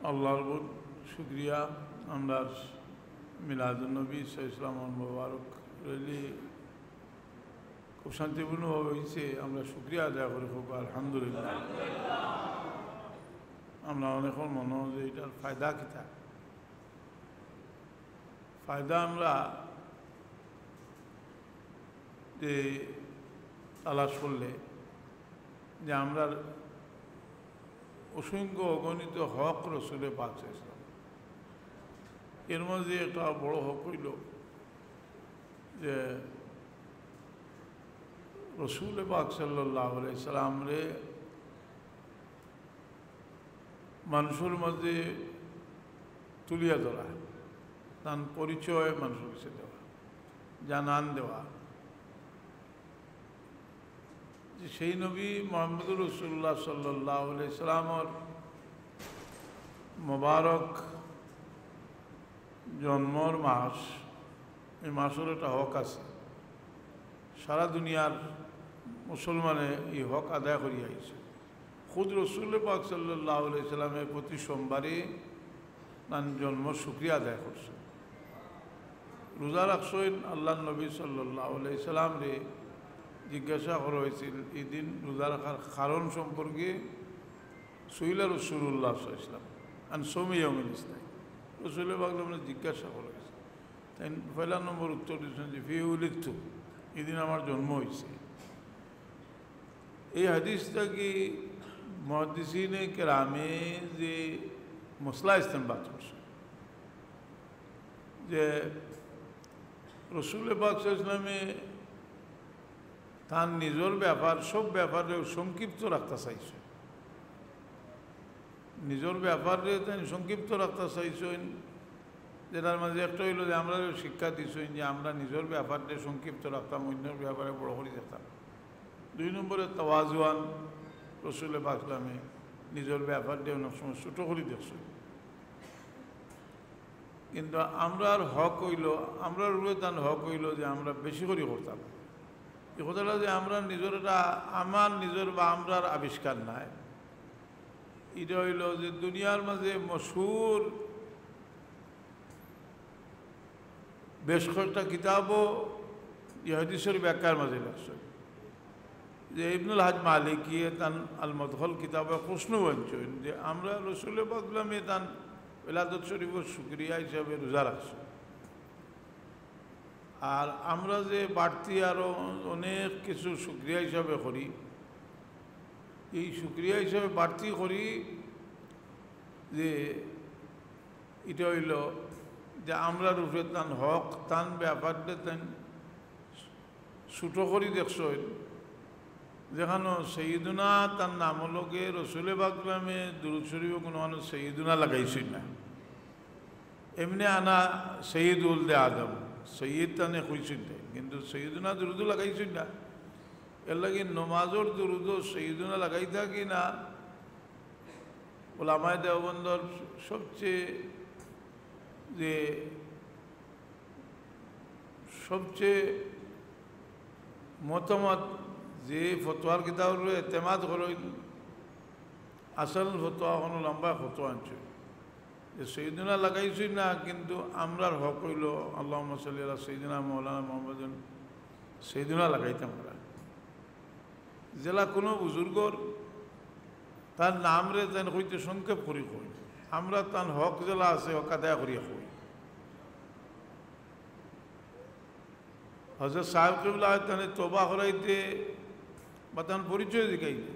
আল্লাহর বহুত শুক্রিয়া। আমরা মিলাদুন্নবী ইসলাম মুবারক রেলি খুব শান্তিপূর্ণভাবে হয়েছে। আমরা শুক্রিয়া আদায় করি খুব আলহামদুলিল্লাহ। আমরা অনেকের মনে হয় যে এটার ফায়দা কিতা ফায়দা আমরা যে তালাশ করলে যে আমরা অসংখ্য অগণিত হক রসুলে পাক ইসলাম, এর মধ্যে একটা বড় হক হইল যে রসুল পাক সাল্লাল্লাহু আলাইহি সাল্লাম রে মানুষের মধ্যে তুলিয়া ধরা, তার পরিচয় মানুষের কাছে দেওয়া, জানান দেওয়া যে সেই নবী মুহাম্মদুর রাসূলুল্লাহ সাল্লাল্লাহু আলাইহি সাল্লামের মোবারক জন্মর মাস, এই মাসের একটা হক আছে। সারা দুনিয়ার মুসলমানে এই হক আদায় করিয়া আইছে। খুদ রসুল পাক সাল্লাল্লাহু আলাইহি সাল্লামের প্রতি সোমবারে তার জন্ম শুকরিয়া আদায় করছে। রোজা রাখছেন আল্লাহ নবী সাল্লাল্লাহু আলাইহি সাল্লাম রে জিজ্ঞাসা করা হয়েছিল এই দিন রোজা রাখার কারণ সম্পর্কে। সুইলা রসুল্লাহ ইসলাম আন সৌমিয়মিল ইসলাম রসুল পাকলাম জিজ্ঞাসা করা হয়েছে। তাই পয়লা নম্বর উত্তর দিচ্ছেন যে ফি উলিদতু, এই দিন আমার জন্ম হয়েছে। এই হাদিসটা কি মুহাদ্দিসিনে কেরামে যে মসলা ইস্তেমবাদ করছে যে রসুল পাক ইসলামে তার নিজের ব্যাপার সব ব্যাপারে সংক্ষিপ্ত রাখতে চাইছে, নিজের ব্যাপারে তাই সংক্ষিপ্ত রাখতে চাইছেন। যেটার মাঝে একটা হইল যে আমরা শিক্ষা দিচ্ছেন যে আমরা নিজের ব্যাপারে সংক্ষিপ্ত রাখতাম, অন্যের ব্যাপারে বড় করে যেতাম। 2 নম্বরে তাওয়াজুয়ান, রসুল পাক ইসলামে নিজের ব্যাপারে অনেক সময় ছোটো করে দেখছে। কিন্তু আমরার হক হইল, আমরার উপরে তার হক হইল যে আমরা বেশি করে করতাম। এই কথাটা যে আমরা নিজের এটা আমার নিজের বা আমরার আবিষ্কার নাই, এটা হইল যে দুনিয়ার মাঝে মশহুর বেশ কয়েকটা কিতাবও এই হাদিসের ব্যাখ্যার মাঝে লেখছে। যে ইবনুল হাজ মালিকি তান আল মদখল কিতাবে প্রশ্ন বাঞ্চন যে আমরা রসুল পাক ইসলামে তান ওলাদত শরীফের শুকরিয়া হিসাবে রোজা রাখছি, আর আমরা যে বাড়তি আরও অনেক কিছু শুকরিয়া হিসাবে করি, এই শুকরিয়া হিসাবে বাড়তি করি যে এটা হইল যে আমরা রূপে তান হক তান ব্যাপারটা তান ছোটো করি দেখছ। যেখানে সৈয়দুনা তার নামলকে রসুলে পাক ইসলামে দুরূদ শরীফে কোনো মানুষ সৈয়দুনা লাগাইছেন না। এমনি আনা সৈয়দ উলদে আদম সৈয়দ তানে খুঁজছেন না, কিন্তু সৈয়দুনা দুরুদও লাগাইছেন না। এর লাগে নমাজর দুরুদও সৈয়দুনা লাগাই থাকি না। ওলামায়ে দেওবন্দর সবচেয়ে মতামত যে ফতোয়ার কিতাবের এতেমাদ করেন, আসল ফতোয়া কোনো লম্বা ফতোয়া আনছে যে সৈয়দুনা লাগাইছি না, কিন্তু আমরার হক হইল আল্লাহুম্মা সাল্লি আলা সাইয়্যিদিনা মাওলানা মুহাম্মাদিন সৈয়দুনা লাগাইতাম আমরা। জেলা কোনো বুজুর্গর তার নাম রে তেন হইতে সংক্ষেপ করি কই, আমরা তার হক জেলা আছে হক আদায় করিয়া কই। হযরত সাহেব কিবলা তানে তওবা করাইতে বা তার পরিচয় দেখাইতে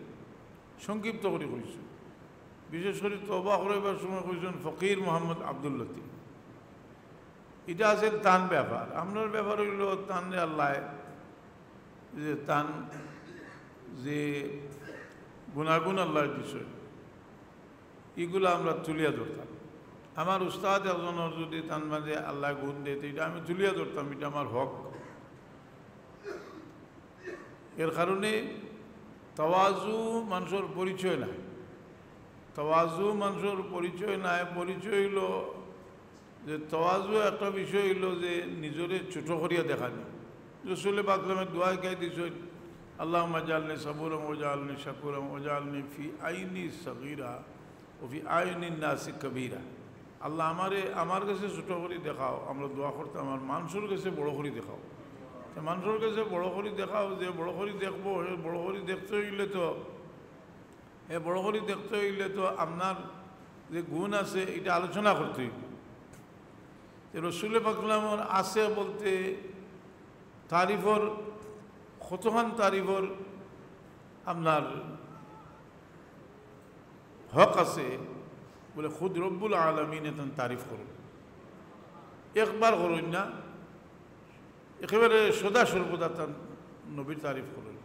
সংক্ষিপ্ত করে কইছে। বিশেষ করে তওবা করাইবার সময় কইছেন ফকির মোহাম্মদ আব্দুল লতিফ। এটা আছে তান ব্যাপার। আমরার ব্যাপার হইল তান আল্লাহ যে তান যে গুণাগুণ আল্লাহর বিষয়, এগুলো আমরা তুলিয়া ধরতাম। আমার উস্তাদ একজনের যদি তান মাঝে আল্লাহ গুণ দিত, এটা আমি তুলিয়া ধরতাম, এটা আমার হক। এর কারণে তাওয়াজু মানুষের পরিচয় নাই, তাওয়াজু মানুষের পরিচয় নাই। পরিচয় হইল যে তাওয়াজু একটা বিষয় হইল যে নিজরে ছোট করিয়া দেখানি। রসুল পাক ইসলামের দোয়া গাই দিয়েছেন আল্লাহুম্মা জাআলনি সাবুরাম ওয়া জাআলনি শাকুরাম ওয়া জাআলনি ফি আইনি সগীরা ওফি আয়ুনিন নাসি কবিরা। আল্লাহ আমার কাছে ছোটো করে দেখাও, আমরা দোয়া করতাম আমার মানুষের কাছে বড় করে দেখাও। মানুষের কাছে বড় করে দেখাও, যে বড় করে দেখবো, বড় করে দেখতে হইলে তো বড় করে দেখতে হইলে তো আপনার যে গুণ আছে এটা আলোচনা করতে হইব। রসুল পাক সাল্লাল্লাহু আছে বলতে তারিফর কতখান তারিফর আপনার হক আছে বলে খুদ রব্বুল আলামিন এতন তারিফ করুন, একবার করুন না, একেবারে সদা সর্বদা তার নবীর তারিফ করুন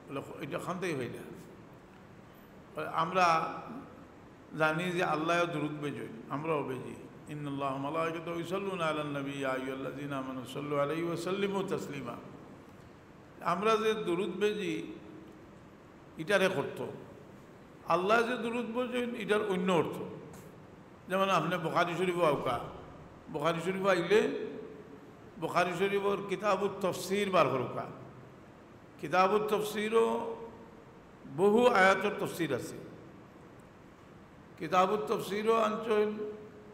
বলে এটা খানতেই হয় না। আমরা জানি যে আল্লাহ দুরূদ বেজই, আমরাও বেজি। ইন্নাল্লাহা ওয়া মালাইকাতাহু ইউসাল্লুনা আলান নবী ইয়া আইয়ুহাল্লাযীনা আমানু সাল্লু আলাইহি ওয়া সাল্লিমু তাসলিমা। আমরা যে দুরূদ বেজি এটারে করত, আল্লাহ যে দুরূদ বেজেন এটার অন্য অর্থ। যেমন আপনি বুখারী শরীফ আউকা, বুখারী শরীফ আইলে বুখারী শরীফর কিতাবুত তাফসীর বার করুকা। কিতাবুত তাফসীরও বহু আয়াতের তাফসীর আছে। কিতাবুত তাফসীরও আনছেন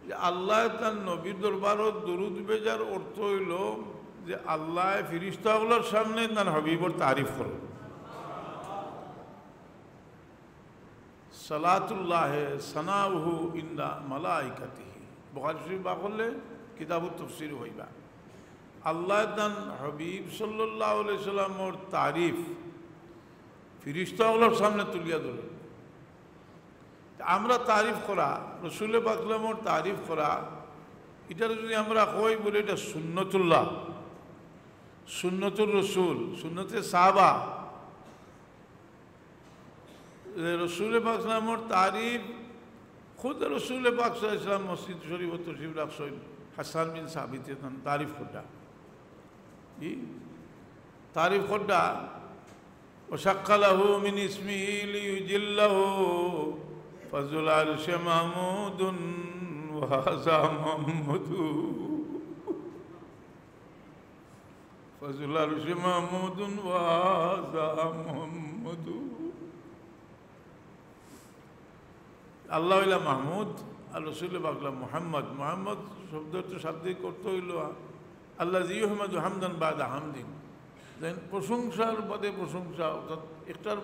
যে আল্লাহ তার নবীর দরবারত দুরূদ বেজার অর্থ হইল যে আল্লাহ ফিরিস্তাগুলোর সামনে তার হাবিবর তারিফ করো। সালাতুল্লাহ সানাউহু ইন্দা মালাইকাতিহি। বুখারী শরীফ বা করলে কিতাবুত তাফসীর হইবা। আল্লাহ তান হাবিব সাল্লাল্লাহু আলাইহি সাল্লামর তারিফ ফিরিস্তাগুলোর সামনে তুলিয়া ধরে। আমরা তারিফ করা, রসুল পাক সাল্লাল্লাহু আলাইহি ওয়াসাল্লামর তারিফ করা, এটার যদি আমরা কই বলি এটা সুন্নতুল্লাহ, সুন্নতুর রসুল, সুন্নতে সাহাবা। রসুল পাক সাল্লাল্লাহু আলাইহি ওয়াসাল্লামর তারিফ খুদ রসুল পাক সাল্লাল্লাহু আলাইহি ওয়াসাল্লাম মসজিদ শরীফ তশরিফ রাখছেন। হাসান বিন সাবিত তারিফ করটা তারিফ করটা ওয়াশাক্কালাহু মিন ইসমিহি লিইউজিল্লাহু ফাজুল আরশে মাহমুদুন ওয়া হাযা মুহাম্মাদু। ফাজুল আরশে মাহমুদুন ওয়া হাযা মুহাম্মাদু। আল্লাহ হইলা মাহমুদ আর রসুল পাকলা মুহাম্মদ। মুহাম্মদ শব্দের তো শাব্দিক করতে হইল আল্লাহ ইউহমাদু হামদান বাদা হামদিন। দেন প্রশংসার বাদে প্রশংসা, অর্থাৎ একটার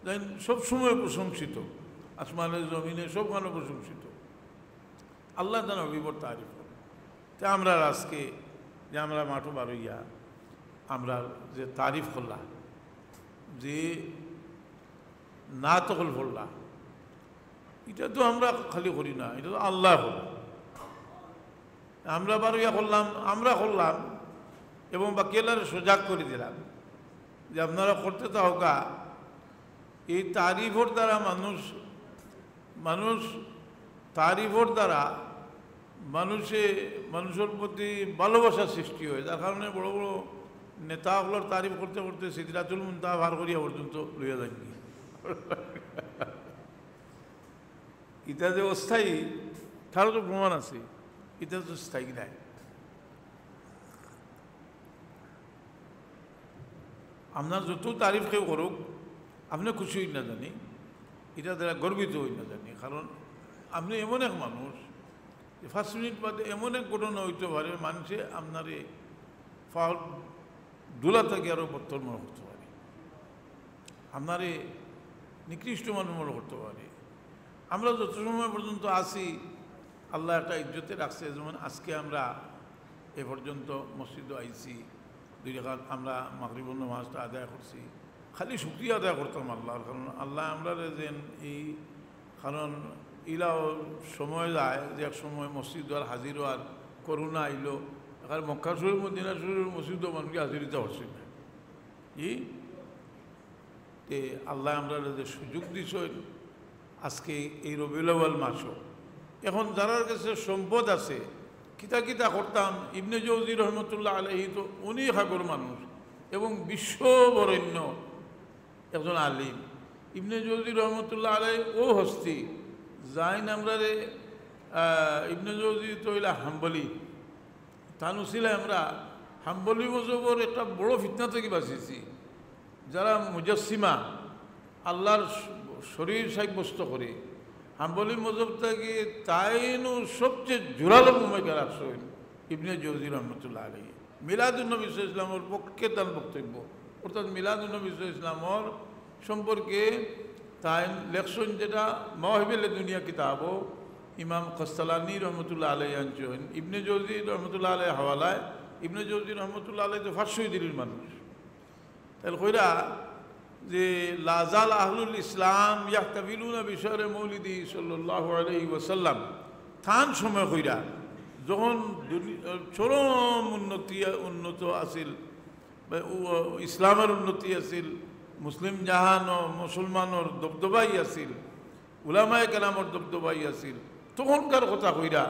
দেন সবসময় প্রশংসিত, আসমানের জমিনে সবখানে প্রশংসিত। আল্লাহ তার হাবিবর তারিফ করে। তা আমরা আজকে যে আমরা মাঠো বারইয়া আমরা যে তারিফ করলাম, যে না তকল করলাম, এটা তো আমরা খালি করি না, এটা তো আল্লাহ হল। আমরা বারইয়া করলাম, আমরা করলাম এবং বাকিলার সজাগ করে দিলাম যে আপনারা করতে থাকা। এই তারিফর দ্বারা মানুষ তারিফর দ্বারা মানুষের প্রতি ভালোবাসা সৃষ্টি হয়। যার কারণে বড় বড় নেতাগুলোর তারিফ করতে করতে সিদরাতুল মুনতাহা পার করিয়া পর্যন্ত লইয়া যান। এটা যে অস্থায়ী তারও তো প্রমাণ আছে, এটা তো স্থায়ী নাই। আপনার যত তারিফ কেউ করুক আপনি খুশি হই না জানি, এটা দ্বারা গর্বিত হই না জানি। কারণ আপনি এমন এক মানুষ যে 5 মিনিট বাদে এমন এক ঘটনা হইতে পারে মানুষে আপনার ফাউল দোলা থেকে আরও বর্তমান মনে করতে পারে, আপনার নিকৃষ্ট মানুষ মনে করতে পারে। আমরা যত সময় পর্যন্ত আসি আল্লাহ একটা ইজ্জতে রাখছে। যেমন আজকে আমরা এ পর্যন্ত মসজিদে আইছি, 2 রাকাত আমরা মাগরিব নামাজটা আদায় করছি, খালি শুকরিয়া আদায় করতাম আল্লাহর। কারণ আল্লাহ আমরা যেন এই, কারণ ইলাও সময় যায় যে এক সময় মসজিদ আর হাজির আর করোনা আইলো, এখন মক্কা শরীফ মদিনা শরীফ মসজিদও মানুষকে হাজিরিতে হচ্ছে না। তে আল্লাহ আমরা যে সুযোগ দিছেন আজকে এই রবিউল আউয়াল মাসও, এখন যারার কাছে সম্পদ আছে কিতা কিতা করতাম। ইবনে জৌজি রহমতুল্লাহ আলাইহি তো উনি হাগর মানুষ এবং বিশ্ববরেণ্য একজন আলিম। ইবনে জৌজি রহমতুল্লাহ আলাইহি ও হস্তি যাই আমরা রে ইবনে জৌজি তো হইলা হাম্বলি, তানু ছিল আমরা হাম্বলি মজহবর একটা বড় ফিতনা থেকে বাঁচিয়েছি। যারা মুজাসসিমা আল্লাহর শরীর সাব্যস্ত করে, হাম্বলি মজহব থেকে তাইনও সবচেয়ে জোরালো ভূমিকা রাখছেন ইবনে জৌজি রহমতুল্লাহ আলাইহি। মিলাদুন্নবী সাল্লাল্লাহু আলাইহি ওয়াসাল্লামের পক্ষে তার বক্তব্য, অর্থাৎ মিলাদুন্নবী সাল্লাল্লাহু আলাইহি ওয়াসাল্লামের সম্পর্কে তাই লেখছেন, যেটা মাওয়াহিবুল দুনিয়া কিতাবও ইমাম কস্তালানি রহমতুল্লাহ আলাইহি আনছেন ইবনে জৌজি রহমতুল্লাহ আলাইহি হাওয়ালায়। ইবনে জৌজি রহমতুল্লাহ আলাইহি তো ফার্সি দিলের মানুষ, তাহলে কইরা যে লাজাল আহলুল ইসলাম ইয়াহতাফিলুনা বিশহরে মৌলিদি সাল্লাল্লাহু আলাইহি ওয়াসাল্লাম থান সময় কইরা যখন চরম উন্নত আছিল, ইসলামের উন্নতি আছিল, মুসলিম জাহান ও মুসলমানের দবদবাই আছিল, উলামায়ে কেরামর দবদবাই আছিল, তখনকার কথা কইরা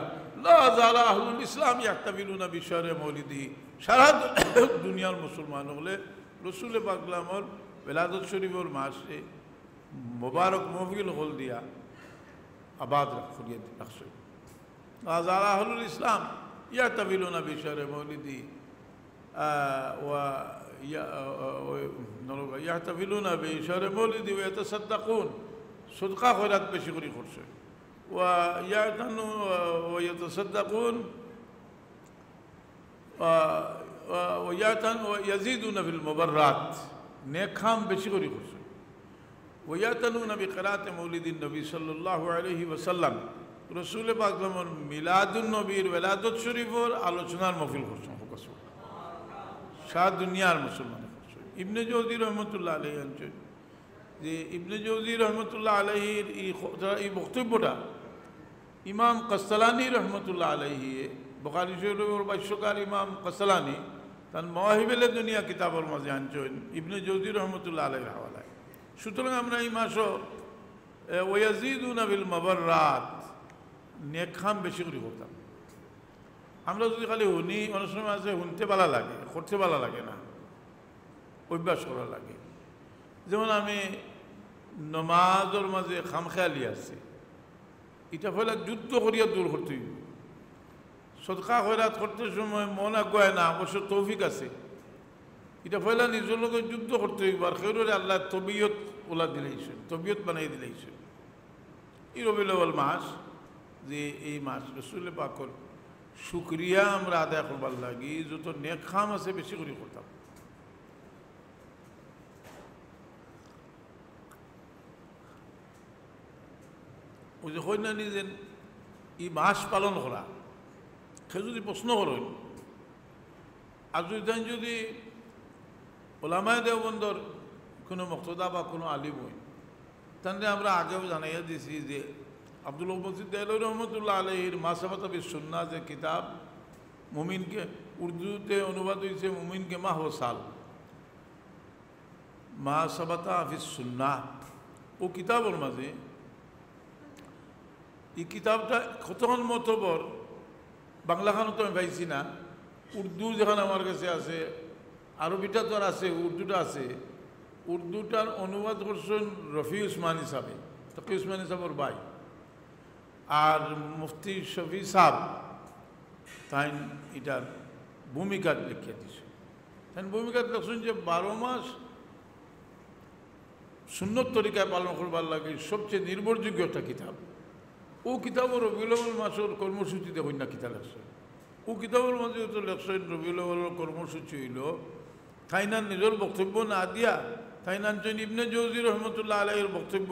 লাজাল আহলুল ইসলাম ইয়াহতাফিলুনা বিশহরে মৌলিদি, সারা দুনিয়ার মুসলমান হলে রসুল পাকলামর বেলাদত শরীফর মাসে মোবারক মহফিল হল দিয়া আবাদ করিয়ে রাখছে। লাজাল আহলুল ইসলাম ইয়াহতাফিলুনা বিশহরে মৌলিদি ইয়াহতাফিলুনা বিশহরে মৌলিদি ওয়া ইয়াতাসাদ্দাকুন, সদকা খয়রাত বেশি করে করছে, ওয়া ইয়াতাসাদ্দাকুন ইয়াজিদুনা ফিল মুবাররাত, নেক কাম বেশি করে করছে। ওয়ায়াতানুনা বিকিরাতে মৌলিদিন নবী সাল্লাল্লাহু আলাইহি ওয়াসাল্লাম, রসুল পাক যেমন মিলাদুন নবীর ওয়ালাদত শরীফর আলোচনার মহফিল করছেন, সারা দুনিয়ার মুসলমান করছে। ইবনে জৌজি রহমতুল্লাহ আলাইহি আনছেন যে ইবনে জৌজি রহমতুল্লাহ আলাইহির এই বক্তব্যটা ইমাম কস্তালানি রহমতুল্লাহ আলাইহি, বুখারী শরীফের ভাষ্যকার ইমাম কস্তালানি তার মাওয়াহিবুল দুনিয়া কিতাবের মাঝে আনছেন ইবনে জৌজি রহমতুল্লাহ আলাইহির হাওয়ালায়। সুতরাং আমরা এই মাসও ওয়াজিদুনা বিল মুবাররাত, নেক কাম বেশি করে করতাম। আমরা যদি খালি শুনি, অনেক সময় আছে শুনতে ভালো লাগে, করতে ভালো লাগে না, অভ্যাস করা লাগে। যেমন আমি নমাজের মাঝে খামখেয়ালি আছে, এটা হলে যুদ্ধ করিয়া দূর করতে হইব। সদকা খয়রাত করতে সময় মন আগুয়ায় না, অবশ্য তৌফিক আছে, এটা পয়লা নিজের লোকের যুদ্ধ করতে হইব। আর খেউরে আল্লাহ তবিয়ত ওলা দিলেইছেন, তবিয়ত বানাই দিলেইছেন। এই রবিউল আউয়াল মাস, যে এই মাস রসুল পাকর শুক্রিয়া আমরা আদায় করবার লাগি, যত নেক কাম আছে বেশি করে করতাম। ওই যে হয় না নিজের এই মাস পালন করা, সে যদি প্রশ্ন করেন, আর যদি ওলামায়ে দেওবন্দর কোনো মুক্তদা বা কোনো আলিম হয়, তাহলে আমরা আগেও জানাইয়া দিয়েছি যে আব্দুল মজিদ দেহলভী রহমতুল্লাহ আলাইহির মাসাবাতা বিস সুন্নাহ যে কিতাব, মুমিনকে উর্দুতে অনুবাদ হয়েছে মুমিনকে মাহ ও সাল, মাসাবাতা বিস সুন্নাহ, ও কিতাবের মাঝে এই কিতাবটা কতক্ষণ মতবর বাংলাখানো তো আমি পাইছি না, উর্দু যেখানে আমার কাছে আছে, আরবিটা তো আর আছে, উর্দুটা আছে। উর্দুটার অনুবাদ করছেন রফি উসমানী সাহেব, তকি উসমানী সাহেবর ভাই, আর মুফতি শফি সাহেব তাই এটার ভূমিকা লিখিয়ে দিছে। তাই ভূমিকা দেখছেন যে 12 মাস সুন্নত তরিকায় পালন করবার লাগে সবচেয়ে নির্ভরযোগ্য একটা কিতাব। ও কিতাবও রবিউল আউয়াল মাসের কর্মসূচিতে হইনা কিতাব লেখছেন। ও কিতাবের মধ্যে তো লেখছেন রবিউল আউয়ালের কর্মসূচি হইল তাইনার নিজের বক্তব্য না দিয়া তাইনান ইবনে জৌজি রহমতুল্লাহ আলাইহির বক্তব্য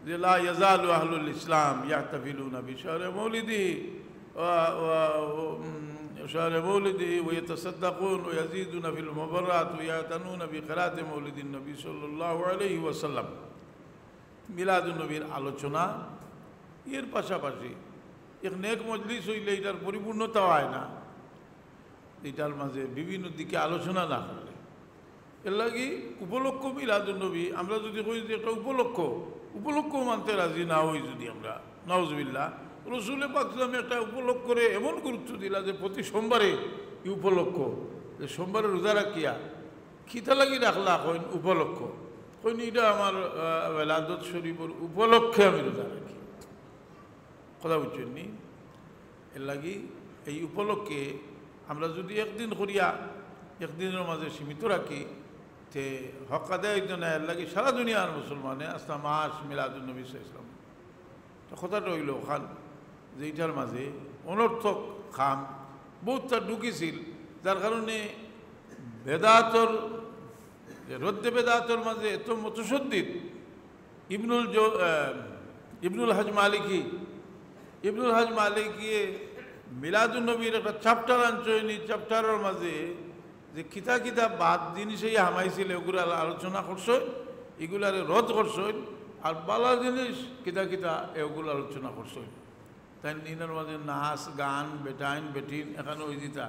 যে লা ইয়াজালু আহলুল ইসলাম ইয়াহতাফিলুনা বিশহরে মৌলিদি شهر مولده ويتصدقون ويزيدون في المبرات ويعتنون بقراءة مولد النبي صلى الله عليه وسلم। মিলাদুন নবীর আলোচনা এর পাশাপাশি এক নেক মজলিস হইলে এটার পরিপূর্ণতা হয় না, এটার মাঝে বিভিন্ন দিকে আলোচনা না করলে। এর লাগি উপলক্ষ মিলাদুন নবী আমরা যদি কই যে একটা উপলক্ষ মানতে রাজি না হই, যদি আমরা নাউজুবিল্লাহ, রসুল পাক সাল্লাল্লাহু একটা উপলক্ষ করে এমন গুরুত্ব দিলা যে প্রতি সোমবারে এই উপলক্ষ, যে সোমবারে রোজা রাখিয়া খিতা লাগি রাখলা কইন উপলক্ষ, কইন এটা আমার বেলাদত শরীফের উপলক্ষে আমি রোজা রাখি, কথা বুঝছেন নি? এর লাগি এই উপলক্ষে আমরা যদি একদিন করিয়া একদিনের মাঝে সীমিত রাখি তে হক আদায় হইতো না। এর লাগি সারা দুনিয়ার মুসলমানে আস্তা মাস মিলাদুন নবী সাল্লাল্লাহু আলাইহি ওয়াসাল্লাম কথাটা হইল খান যে এইটার মাঝে অনর্থক খাম বহুতটা ঢুকিছিল, যার কারণে বেদাতর রদ্দে বেদাতর মাঝে এত মতসদ্দিদ ইবনুল হাজ মালিকি মিলাদুন নবীর একটা চ্যাপ্টার আনছেন। এই চ্যাপ্টারের মাঝে যে কিতা কিতা বাদ জিনিসই হামাইছিল এগুলো আলোচনা করছেন, এগুলারে রদ করছেন, আর বালা জিনিস কিতা কিতা এগুলো আলোচনা করছেন। তাই নিনের মাঝে নাচ গান বেটাইন বেটিন এখানে ওই দিতা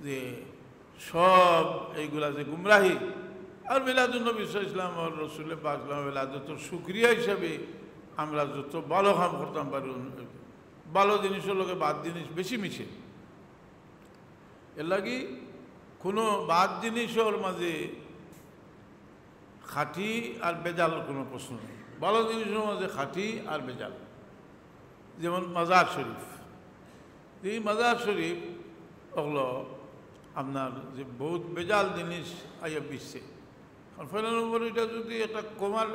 যে সব এইগুলা যে গুমরাহি। আর মিলাদুন নবী ইসলাম আর রসুল পাক মিলাদুর শুক্রিয়া হিসাবে আমরা যত ভালো কাম করতাম পারি, ভালো জিনিসের লোকে বাদ জিনিস বেশি মিশে। এর লাগি কোনো বাদ জিনিসের মাঝে খাঁটি আর বেজাল কোনো প্রশ্ন নেই, ভালো জিনিসের মাঝে খাঁটি আর বেজাল। যেমন মাজার শরীফ, এই মাজার শরীফ ওগুলো আপনার যে বহুত বেজাল জিনিস আইয়া বিশ্বে। আর ফলে নম্বর এটা যদি একটা কমার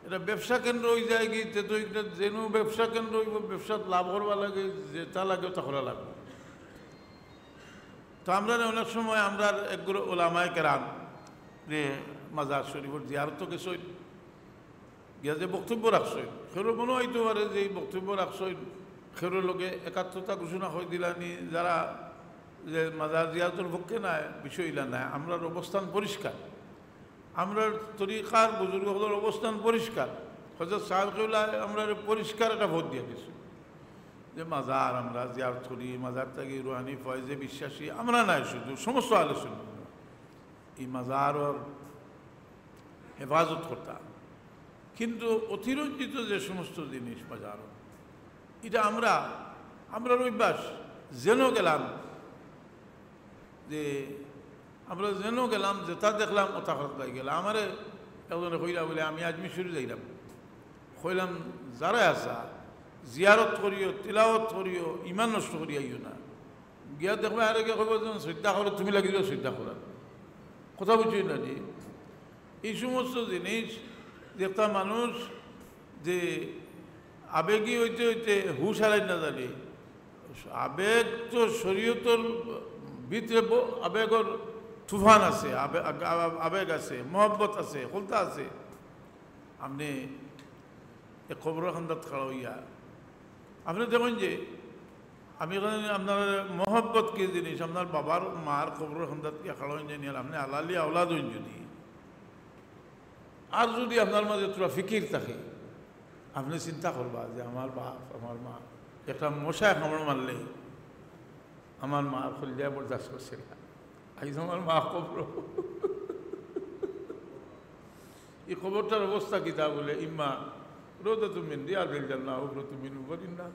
এটা ব্যবসা কেন্দ্র হয়ে যায় গিয়ে তো এটা যেন ব্যবসা কেন্দ্র হইব, ব্যবসাত লাভ করবা লাগে, যেটা লাগে তা করা লাগবে। তো আমরা অনেক সময় আমরা একগুলো ওলামায়ে কেরাম যে মাজার শরীফের জিয়ারত গেছই, গিয়া যে বক্তব্য রাখছই, সেরও মনে হইতে পারে যে এই বক্তব্য রাখছই সেরোর লোকে একাত্মতা ঘোষণা হয়ে দিলানি, যারা যে মাজার জিয়ারতের পক্ষে নাই বিষয়টা নাই। আমরার অবস্থান পরিষ্কার, আমরা তরিকার বুজুর্গদের অবস্থান পরিষ্কার। হযরত সাহেব কেবলা আমরা পরিষ্কার একটা ভোট দিয়ে দিছি যে মাজার আমরা জিয়ারত করি, মাজার থেকে রুহানি ফয়েজে বিশ্বাসী আমরা নাই, শুধু সমস্ত আলোচনা এই মাজারর হেফাজত করতাম। কিন্তু অতিরঞ্জিত যে সমস্ত জিনিস মাজার, এটা আমরা অভ্যাস যেন গেলাম যে আমরা যেন গেলাম যেটা দেখলাম ওটা খারাপ গেলাম। আমারে একজনে কইলা বলে আমি আজমিশরি যাইলাম, কইলাম যারা আসা জিয়ারত করিও, তিলাওয়াত করিও, ইমান নষ্ট করি আইও না। গিয়া দেখবে আরে গিয়ে কইব শ্রদ্ধা করো, তুমি লাগি যাও শ্রদ্ধা করার কথা বুঝি না। যে এই সমস্ত জিনিস যে একটা মানুষ যে আবেগী হইতে হইতে হুশ হারাই না জানে, আবেগ তো শরীয়তর ভিতরে আবেগর তুফান আছে, আবেগ আছে, মহব্বত আছে, হলতা আছে। আপনি খবর খান্দাত খাড়া হইয়া আপনি দেখুন যে আমি এখানে আপনার মহব্বত কি জিনিস, আপনার বাবার মার খবর খান্দাত কে খাড়া হইন জানি, আর আপনি আলালি আওলাদ হইন যদি, আর যদি আপনার মাঝে তোরা ফিকির থাকে, আপনি চিন্তা করবা যে আমার বাপ আমার মা একটা মশায় কামড় মারলে আমার মা খুলিয়া বরদাস্ত করছে না, আইজ আমার মা খবর এই খবরটার অবস্থা কি তা বলে ইম্মা রোদা তুমি আর বেল যান না ওগুলো তুমি বলিন না,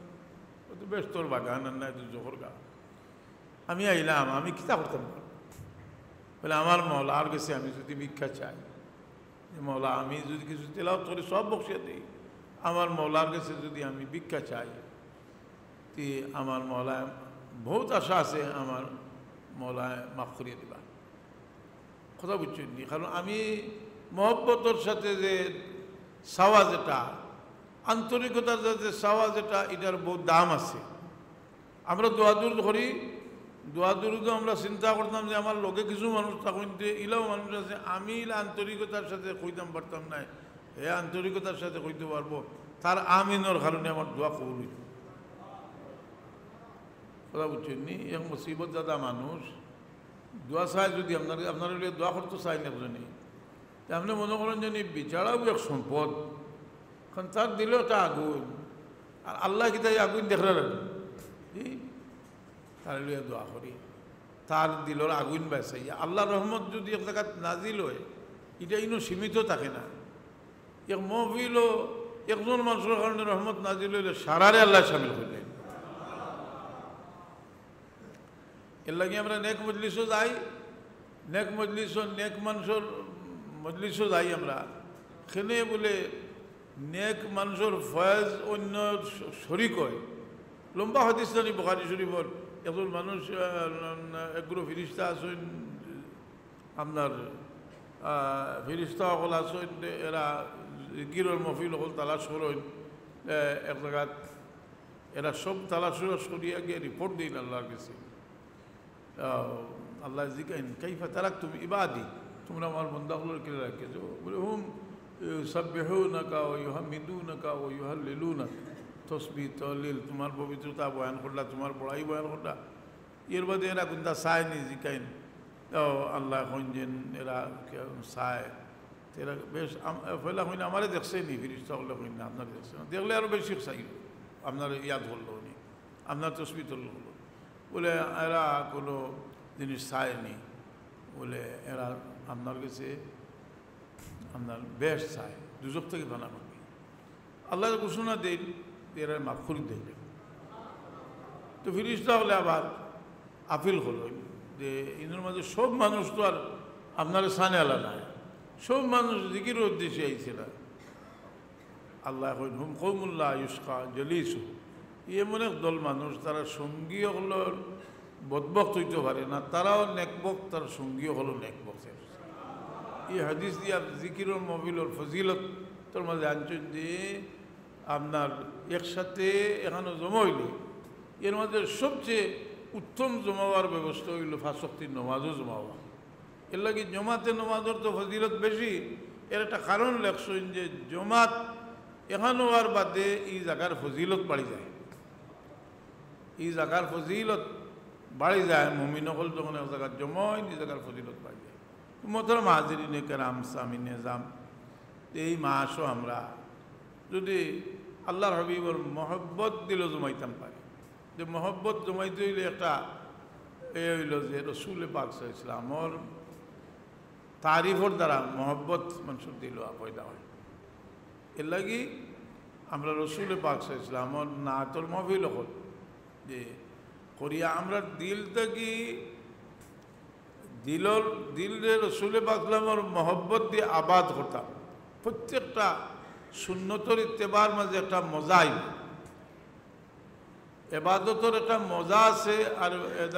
ও তো বেশ তোর বাগান আর না তো জোহর গা। আমি আইলাম, আমি কিতা করতাম বলে আমার মওলার কাছে আমি যদি ভিক্ষা চাই, মওলা আমি যদি কিছু তেলাওয়াত করে সব বক্সিয়ে দিই, আমার মওলার কাছে যদি আমি ভিক্ষা চাই তে আমার মওলায় বহুত আশা আছে, আমার মওলায় মাফ করিয়ে দিবা। কথা বুঝছেন নি? কারণ আমি মহব্বতর সাথে যে চাওয়া যেটা, আন্তরিকতার সাথে চাওয়া যেটা, এটার বহুত দাম আছে। আমরা দোয়াদুর করি, দোয়াদুর তো আমরা চিন্তা করতাম যে আমার লোকে কিছু মানুষ তখন ইলাও মানুষ আছে, আমি আন্তরিকতার সাথে কইতাম পারতাম না, এ আন্তরিকতার সাথে কইতে পারবো, তার আমিনের কারণে আমার দোয়া কবুল হইত। কথা বুঝছেন নি? এক মুসিবত দাদা মানুষ দোয়া চায়, যদি আপনার দোয়া করতে চাই না বুঝেনি, আপনি মনে করেন যে বিচারাও এক সম্পদ, কারণ তার দিল একটা আগুন, আর আল্লাহ কি তাই আগুন দেখলার তার লিয়ে দোয়া করি, তার দিলর আগুন বেসাই। আল্লাহ রহমত যদি এক জায়গায় নাজিল হয়, এটা ইনো সীমিত থাকে না। এক মহফিল একজন মানুষের কারণে রহমত নাজিল হইলে সারারে আল্লাহ সামিল করলেন। এর লাগে আমরা নেক মজলিসও যাই, নেক মজলিসও নেক মানুষের মজলিসও যাই আমরা, সেনে বলে নেক মানুষের ফয়েজ অন্য শরিক হয়। লম্বা হাদিস জানি বুখারী শরীফর, একজন মানুষ একগুলো ফিরিস্তা আছেন, আপনার ফিরিস্তা সকল আছেন, এরা গিরর মফিল সকল তালাশ করেন, এক জায়গাত এরা সব তালাশ করিয়া গিয়ে রিপোর্ট দিন আল্লাহর কাছে। আল্লাহ জিকাইন কাইফা তারাকতুম ইবাদি, তোমরা আমার বান্দাগুলোর কে রাখেছো? বলে হুম ইউসাব্বিহুনাকা ওয়া ইউহাম্মিদুনাকা ওয়া ইউহাল্লিলুনাকা, তসবিহ তহলিল, তোমার পবিত্রতা বয়ান করলা, তোমার বড়াই বয়ান করলা। এর বাদে এরা কোনটা চায় নি জিকাইন আল্লাহ হইন এরা চায়, এরা বেশ ফেলা হইন আমারে দেখছে নি ফিরিস্তা হলে হইন না, আপনার দেখছে না, দেখলে আরও বেশি চাইল, আপনার ইয়াদ হলো নি, আপনার তসবিহ তহলিল হলো। বলে এরা কোনো জিনিস চায়নি, বলে এরা আপনার কাছে আপনার বেশ চায়, দুজক থেকে বানা করবে। আল্লাহ ঘোষণা দেন এরা মাফুরি দেখলেন। তো ফিরিস্তা হলে আবার আপিল হলো যে এদের মাঝে সব মানুষ তো আর আপনার সানে আলা নাই, সব মানুষ জিকির উদ্দেশ্যে আইছে না। আল্লাহ কইন হুম কৌমুল্লাহ ইউসকা জলিসু, এমন এক দল মানুষ তারা সঙ্গীয় হলো বদবক্ত হইতে পারে না, তারাও নেকবক, তার সঙ্গীও হলো নেকবক্তের। এই হাদিস দিয়া জিকিরর মবিলর ফজিলত তোর মাঝে আনছেন যে আপনার একসাথে এখানে জমা হইলে এর মধ্যে সবচেয়ে উত্তম জমাবার ব্যবস্থা হইল পাঁচ ওয়াক্তের নমাজও জমাওয়া। এর লাগে জমাতে নমাজের তো ফজিলত বেশি। এর একটা কারণ লেখছেন যে জমাত এখানে হওয়ার বাদে এই জায়গার ফজিলত বাড়ি যায়, এই জায়গার ফজিলত বাড়ি যায়। মুমিনসকল যখন এক জায়গায় জমা হয় এই জায়গার ফজিলত বাড়ি যায়। মোহতারাম হাজিরিনে কেরাম সামিনে জাম, এই মাসও আমরা যদি আল্লাহর হাবিবর মহব্বত দিল জমাইতাম পারি, যে মহব্বত জমাইতে হইলে একটা এ হইল যে রসুল পাক সাল্লাল্লাহু আলাইহি ওয়াসাল্লামর তারিফর দ্বারা মহব্বত মানুষের দিল পয়দা হয়। এর লাগি আমরা রসুল পাক সাল্লাল্লাহু আলাইহি ওয়াসাল্লামর নাতর মহফিল হল যে করিয়া আমরা দিল থেকে দিলে রসুল পাক সাল্লাল্লাহু আলাইহি ওয়াসাল্লামর মহব্বত দিয়ে আবাদ করতাম। প্রত্যেকটা সুন্নতর ইত্তেবার মাঝে একটা মজা আইব, এবাদতর একটা মজা আছে, আর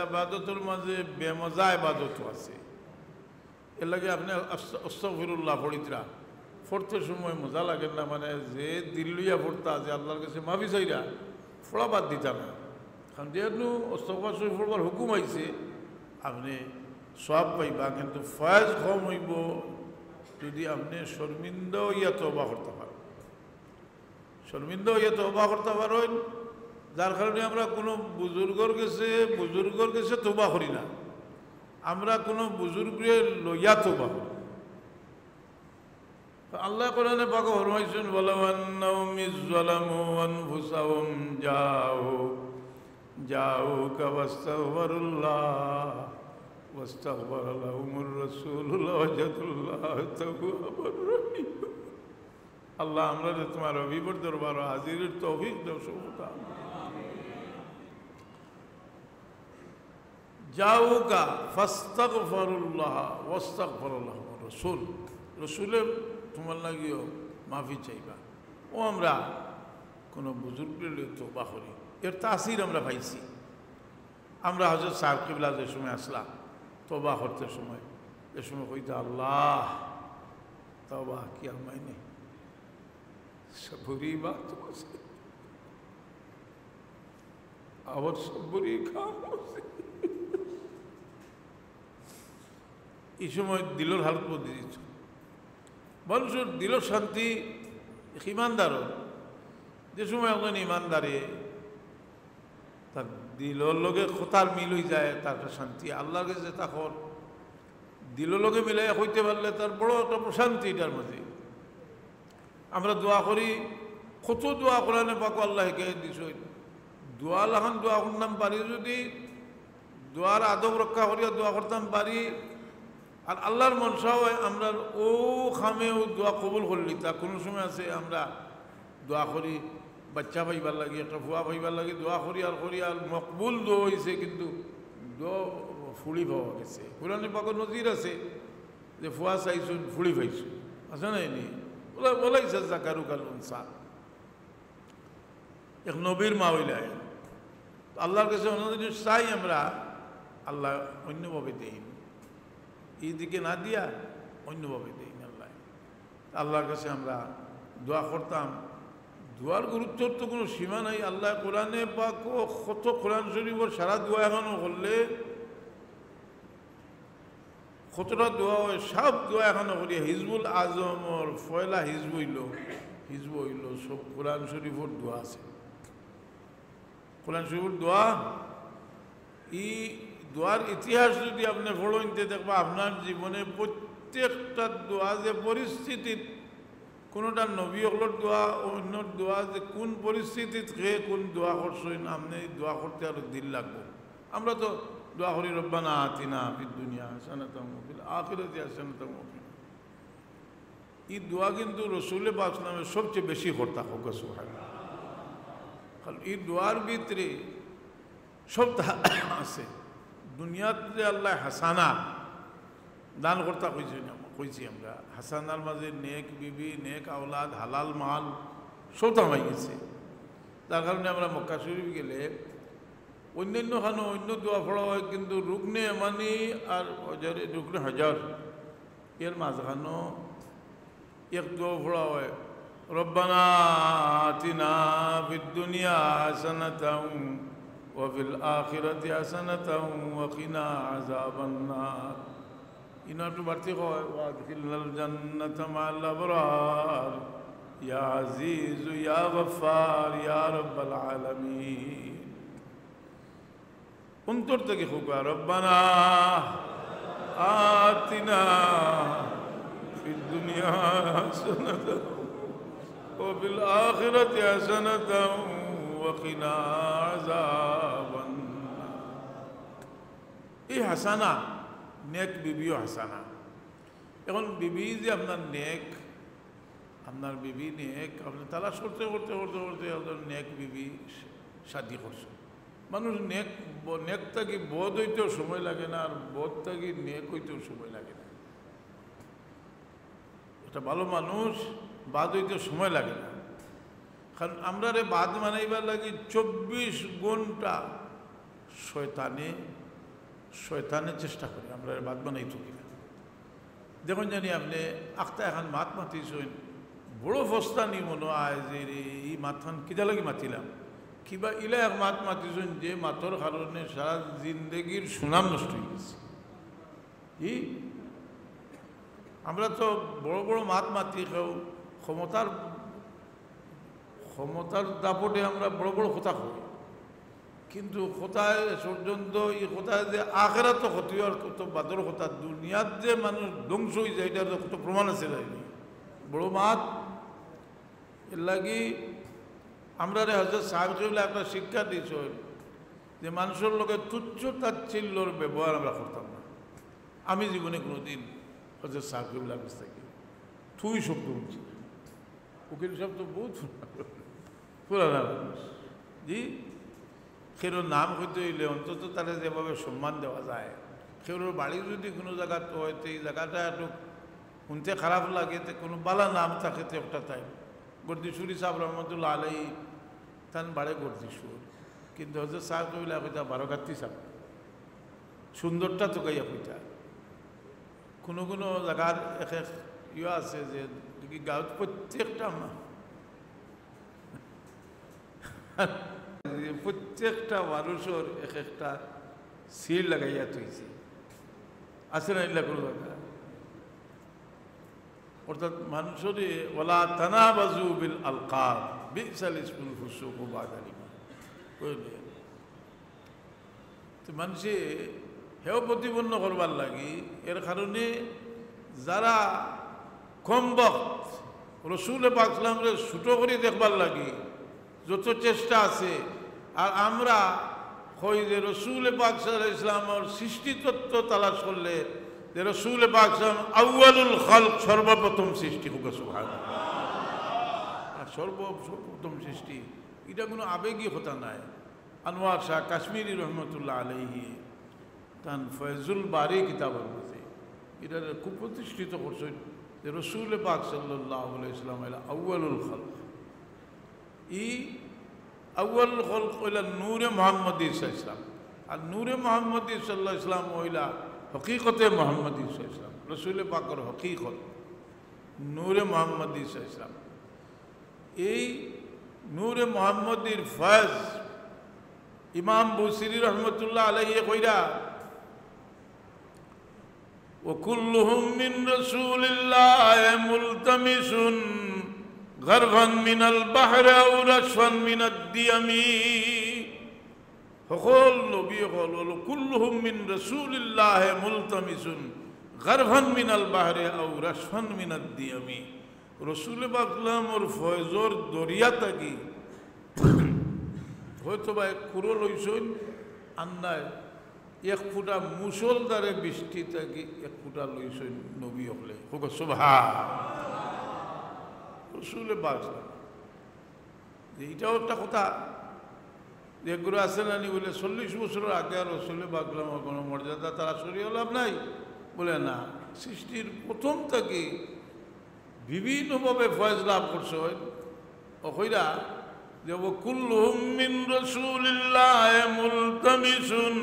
এবাদতর মাঝে বেমজা এবাদতও আছে। এর লাগে আপনি আস্তাগফিরুল্লাহ পড়িতরা পড়তে সময় মজা লাগে না, মানে যে দিল লইয়া পড়তা যে আল্লাহর কাছে মাফি চাইরা ফোড়া বাদ দিতা না। কারণ যেহেতু আস্তাগফিরুল্লাহ পড়বার হুকুম আইছে আপনি সওয়াব পাইবা, কিন্তু ফয়েজ কম হইব যদি আপনি শর্মিন্দা হইয়া তওবা করতে পারেন। শর্মিন্দা হইয়া তওবা করতে পারেন, যার কারণে আমরা কোনো বুজুর্গর কাছে তওবা করি না, আমরা কোনো বুজুর্গকে লইয়া তওবা করি। আল্লাহ কোরআনে পাক ফরমাইছেন ওয়ালাউ আন্নাহুম ইযলামু আনফুসাহুম জাউকা ওয়াস্তাগফিরুল্লাহ ওয়াস্তাগফারা লাহুমুর রাসূল লাওয়াজাদুল্লাহ তাওয়াবার রহিম। আল্লাহ আমরা তোমার অভিবর দরবার হাজিরের তৌফিক দাও সুবহান। জাউকা ফাস্তাগফিরুল্লাহ ওয়াস্তাগফারা লাহুমুর রাসূল, রসুলের তোমার লাগিও মাফি চাইবা। ও আমরা কোনো বুজুর্গের তওবা করি, এর তাসির আমরা পাইছি। আমরা হযরত সাহেব কিবলা যে সময় আসলাম তওবা করতে সময়, এ সময় কইতে আল্লাহ তওবা কিয়া মাইনে সবরি বাত আবার সবরি খাম। এই সময় দিলর হালত বদলে দিচ্ছ, মানুষের দিল শান্তি ইমানদারও। যে সময় একজন ইমানদারে তার দিলর লগে কথার মিল হয়ে যায়, তার শান্তি আল্লাহর কাছে তখন দিলর লগে মিলাই হইতে পারলে তার বড় একটা প্রশান্তি এটার মধ্যে। আমরা দোয়া করি, কত দোয়া কোরআনে পাক আল্লাহকে দিছ, দোয়া লাখান দোয়া করতাম পারি, যদি দোয়ার আদব রক্ষা করিয়া দোয়া করতাম পারি, আর আল্লাহর মনসা হয় আমরা ও খামে ও দোয়া কবুল করলি। তা কোনো সময় আছে আমরা দোয়া করি বাচ্চা পাইবার লাগে, একটা ফুয়া পাইবার লাগে, দোয়া করি আর মকবুল দোয়া হয়েছে, কিন্তু দোয়া ফুড়ি পাওয়া গেছে। কোরআনে পাকের নজির আছে যে ফুয়া চাইছুন ফুড়ি পাইছুন, আছে না? এনে বলাইছে জাকারু কাল উনসা, এক নবীর মা হইলাই আল্লাহর কাছে অন্য জিনিস চাই আমরা, আল্লাহ অন্যভাবে দেই, এই দিকে না দিয়া অন্যভাবে দেই। আল্লাহর কাছে আমরা দোয়া করতাম, দোয়ার গুরুত্বর তো কোনো সীমা নাই। আল্লাহ কোরআনে পাক কত কোরআন শরীফের সারা দোয়া এখনো করলে কতটা দোয়া হয়, সব দোয়া এখনো করি। হিজবুল আজমর ফয়লা হিজব হইল সব কোরআন শরীফের দোয়া আছে। কোরআন শরীফের দোয়া এই দোয়ার ইতিহাস যদি আপনি পড়তে দেখবা আপনার জীবনে প্রত্যেকটা দোয়া যে পরিস্থিতিত, কোনোটা নবী হকলোর দোয়া অন্য দোয়া যে কোন পরিস্থিতিত খেয়ে কোন দোয়া করছেন আপনি দোয়া করতে আরো দিল লাগবো। আমরা তো দোয়া করি রব্বানা আতিনা ফিদ দুনিয়া হাসানাতাম ওয়া ফিল আখিরাতি হাসানাতাম ওয়া কিনা। এই দোয়া কিন্তু রাসূল পাক সাল্লাল্লাহু আলাইহি ওয়াসাল্লাম সবচেয়ে বেশি করতা হোক সুবহানাল্লাহ। কারণ এই দোয়ার ভিতরে সব আছে। দুনিয়াতে আল্লাহ হাসানা দান করতা কইছি আমরা। হাসানার মাঝে নেক বিবি, নেক আওলাদ, হালাল মাল সব থামাই গেছে। তার কারণে আমরা মক্কা শরীফ গেলে অন্যান্য খানো অন্য দোয়া পড়া হয়, কিন্তু রুকনে এমানি আর রুকনে হাজার এর মাঝখানো এক দোয়া পড়া হয় রব্বানা আতিনা ফিদ দুনিয়া হাসানাতাও ওয়া ফিল আখিরাতি হাসানাতাও ওয়া কিনা আযাবান নার। ইনাটু বাড়তি হয় ওয়াদখিলনাল জান্নাতা মা'আল আবরার ইয়া আজিজু ইয়া গফফার ইয়া রাব্বাল আলামিন। অন্তর থেকে হোক রব্বানা আতিনা ফিদ দুনিয়া হাসানাতাও ওয়া ফিল আখিরাতি হাসানাতাও ওয়া কিনা আযাবান নার। এই হাসানা নেক বিবিও হাসানা। এখন বিবি যে আপনার নেক, আপনার বিবি নেক, আপনি তালাশ করতে করতে করতে করতে আপনার নেক বিবি শাদি করছে। মানুষ নেক নেক থাকি বোধ হইতেও সময় লাগে না, আর বোধ থাকি নেক হইতেও সময় লাগে না। একটা ভালো মানুষ বাদ হইতেও সময় লাগে না। কারণ আমরা রে বাদ মানাইবার লাগে 24 ঘন্টা শয়তানের চেষ্টা করি আমরা বাদ বানাই থাকি না। দেখুন জানি আপনি আখতা এখন মাত মাতিছেন, বড় ফস্তানি মনে হয় যে এই মাথান কিদা লাগি মাতিলাম, কিবা ইলা এক মাত মাতিছেন যে মাতর কারণে সারা জিন্দগির সুনাম নষ্ট হয়ে গেছে। আমরা তো বড় বড় মাত মাতি খাও, ক্ষমতার দাপটে আমরা বড় বড় কথা কই, কিন্তু কোথায় পর্যন্ত এই কোথায় যে আখেরাত ক্ষতি আর কত বাদর কথা, দুনিয়ার যে মানুষ ধ্বংস হয়ে যায় এটার কত প্রমাণ আছে যায়নি বড় মাত। এর লাগি আমরা হযরত সাহাবীরা একটা শিক্ষা দিয়েছেন যে মানুষের লোকের তুচ্ছ তাচ্ছিল্যর ব্যবহার আমরা করতাম না। আমি জীবনে কোনোদিন হযরত সাহাবীরা কাছ থেকে থুই শব্দ শুনছি। উকিল শব্দ বহুত পুরানা মানুষ, জি খেরোর নাম হইতে হইলে অন্তত তারা যেভাবে সম্মান দেওয়া যায়। খেরোর বাড়ি যদি কোনো জায়গাতে হয় তো এই জায়গাটা একটু শুনতে খারাপ লাগে, তো কোনো বালা নাম থাকে তো একটা তাই গর্দিসুরি সাহেব রহমতুল্লাহ আলাই তান বাড়ে গর্দিসুর, কিন্তু হজরত সাহেব কইলা কইতা বারোকাত্তি সাহেব সুন্দরটা তো গাইয়া কইতা। কোনো কোনো জায়গার এক এক ইয়ে আছে যে গাঁৱত প্রত্যেকটা প্রত্যেকটা মানুষের এক একটা সিল লাগাইয়া তুইছে আছে না এগুলা কোনো জায়গা। অর্থাৎ মানুষের ওয়ালা তানাবাজু বিল আলকাব বিসাল ইসমুল ফুসুক বাদাল ঈমান কইলে তো মানুষে হেও প্রতিপন্ন করবার লাগি। এর কারণে যারা কম বক্ত রসুল পাক সাল্লাল্লাহু আলাইহি ওয়াসাল্লামকে ছোট করে দেখবার লাগি যত চেষ্টা আছে, আর আমরা কই যে রসুল পাক সাল্লাল্লাহু আলাইহি ওয়াসাল্লামের সৃষ্টিতত্ত্ব তালাশ করলে যে রসুল পাক সাল্লাল্লাহু আলাইহি ওয়াসাল্লাম আউয়ালুল খালক সর্বপ্রথম সৃষ্টি হোক সুবহানাল্লাহ। আর সর্বপ্রথম সৃষ্টি এটা কোনো আবেগী কথা নাই। আনোয়ার শাহ কাশ্মীরি রহমতুল্লাহ আলাইহি তান ফয়জুল বারি কিতাবের মধ্যে এটা খুব প্রতিষ্ঠিত করছেন যে রসুল পাক সাল্লাল্লাহু আলাইহি ওয়াসাল্লাম আউয়ালুল খালক। এই আউয়ালুল খালক হইলা নূরে মুহাম্মদী সাল্লাল্লাহু আলাইহি ওয়াসাল্লাম, আর নূরে মুহাম্মদী সাল্লাল্লাহু আলাইহি ওয়াসাল্লাম হইলা হকিকতে মুহাম্মদী সাল্লাল্লাহু আলাইহি ওয়াসাল্লাম, রসুল পাকের হকিকত নূরে মুহাম্মদী সাল্লাল্লাহু আলাইহি ওয়াসাল্লাম। এই নূরে মোহাম্মদীর ফয়েজ ইমাম বুসিরি রহমতুল্লাহ আলাইহি কইরা وكلهم من رسول الله ملتمس غرفا من البحر أو رشفا من الديم فقول نبي قول كلهم من رسول الله ملتمس غرفا من البحر أو رشفا من الديم رسول باقلام اور فوزور দরিয়া থাকি হয়তো বা কুরো লইছুন আন্নায় এক ফুটা মুসলধারে বৃষ্টি থাকি এক ফুটা লইছুন নবী হলে হোক সুবহান রসুলে বাঁচলাম এইটাও একটা কথা যেগুলো আছে না নি বলে 40 বছরের আগে আর রসুলে বাঁচলাম কোনো মর্যাদা তারা সরিয়ে লাভ নাই বলে না সৃষ্টির প্রথম থেকে বিভিন্নভাবে ফয়েজ লাভ করছে অকইরা যে কুল্লুহুম মিন রাসূলিল্লাহ মুলতামিসুন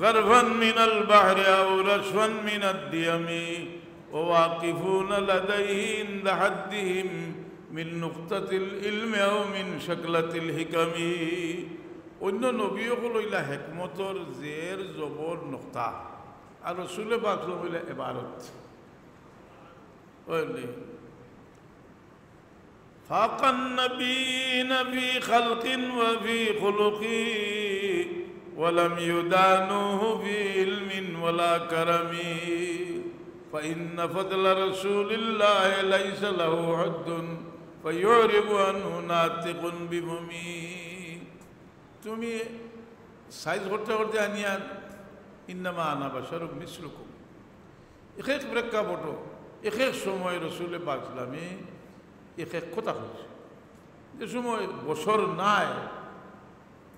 গারফান মিনাল বাহরি আও রাশফান মিনাদ দিয়ামি وواقفون لديه عند حدهم من نقطة العلم أو من شكلة الحكم অন্য নবীও লইলা হেকমতর জের জবর নক্তা আর রসুল পাক লইলা ইবারত ওইলে فاق النبيين في خلق وفي خلق ولم يدانوه في علم ولا كرم فإن فضل رسول الله ليس له حد فيعرب عنه ناطق بفمه তুমি সাইজ করতে করতে আনিয়া ইন্নামা আনা বাশারুম মিসলুকুম এক এক প্রেক্ষাপট এক এক সময় রসুল পাক ইসলামে এক এক কথা হয়েছে যে সময় বছর নাই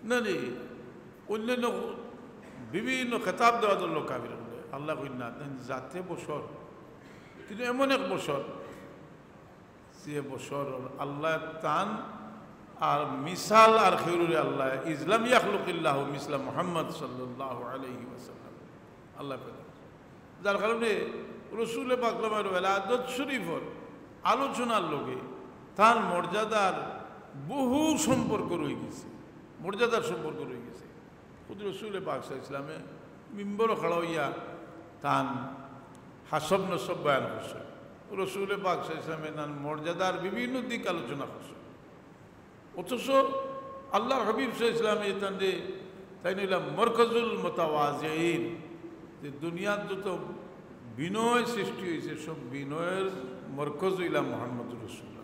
না রে অন্যান্য বিভিন্ন খেতাব দেওয়া লোক কাবির আল্লাহ কইনা যাতে বছর কিন্তু এমন এক বছর যে বছর আল্লাহ টান আর মিসাল আর খেরুরে আল্লাহ ইসলাম ইয়াখলুকিল্লাহ মিসলা মুহাম্মদ সাল্লাল্লাহু আলাইহি ওয়াসাল্লাম আল্লাহ পেলেন যার কারণে রসুল পাকলামের ওয়ালাদত শরীফর আলোচনার লগে তার মর্যাদার বহু সম্পর্ক রয়ে গেছে মর্যাদার সম্পর্ক রয়ে গেছে খুদ রসুল পাক ইসলামে মিম্বর খাড়া হইয়া তান হাসব নসব বয়ান করছে রসুল পাক ইসলামে তার মর্যাদার বিভিন্ন দিক আলোচনা করছে অথচ আল্লাহর হাবিব ইসলামে তান্ডে তাই নিলাম মরকজুল মোতাওয়াজিন যে দুনিয়ার যত বিনয় সৃষ্টি হয়েছে সব বিনয়ের মরকজ হইলাম মোহাম্মদ রসুল্লাহ